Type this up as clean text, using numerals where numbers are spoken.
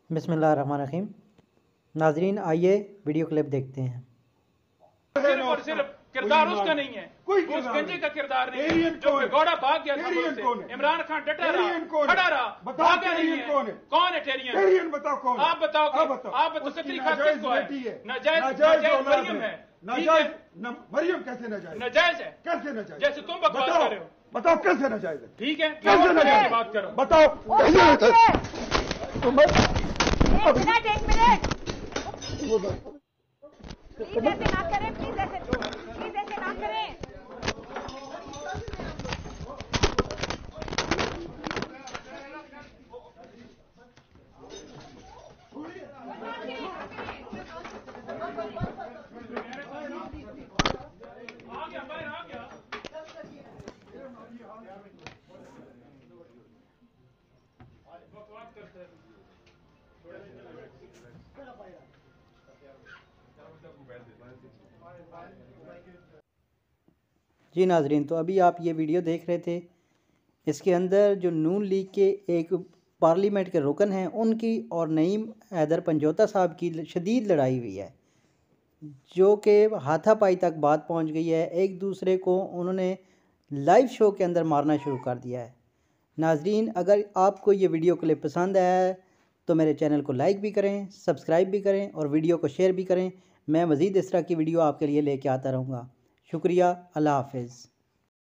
बिस्मिल्लाहिर्रहमानिर्रहीम। नाजरीन आइए वीडियो क्लिप देखते हैं। सिर्फ और सिर्फ किरदार उसका नहीं है, उस गंजे का किरदार नहीं है जो भगौड़ा भाग गया था मुल्क से। इमरान खान डटा रहा, खड़ा रहा, भागा नहीं है। कौन है टेरियन? बताओ कौन? आप बताओ, आप बताओ। कतरी खास किसको है? नाजायज मरियम है। नाजायज मरियम कैसे नाजायज? नाजायज है। कैसे नाजायज? जैसे तुम बकवास कर रहे हो। बताओ कैसे नाजायज है? ठीक है, कैसे नाजायज बात करो। बताओ कैसे एक मिनट प्लीज ऐसे ना करें, प्लीज ऐसे ना करें। जी नाजरीन, तो अभी आप ये वीडियो देख रहे थे। इसके अंदर जो नून लीग के एक पार्लियामेंट के रुकन हैं, उनकी और नईम हैदर पंजोता साहब की शदीद लड़ाई हुई है, जो कि हाथापाई तक बात पहुंच गई है। एक दूसरे को उन्होंने लाइव शो के अंदर मारना शुरू कर दिया है। नाजरीन, अगर आपको ये वीडियो क्लिप पसंद आया है तो मेरे चैनल को लाइक भी करें, सब्सक्राइब भी करें और वीडियो को शेयर भी करें। मैं मज़ीद इस तरह की वीडियो आपके लिए लेके आता रहूँगा। शुक्रिया। अल्लाह हाफ़िज़।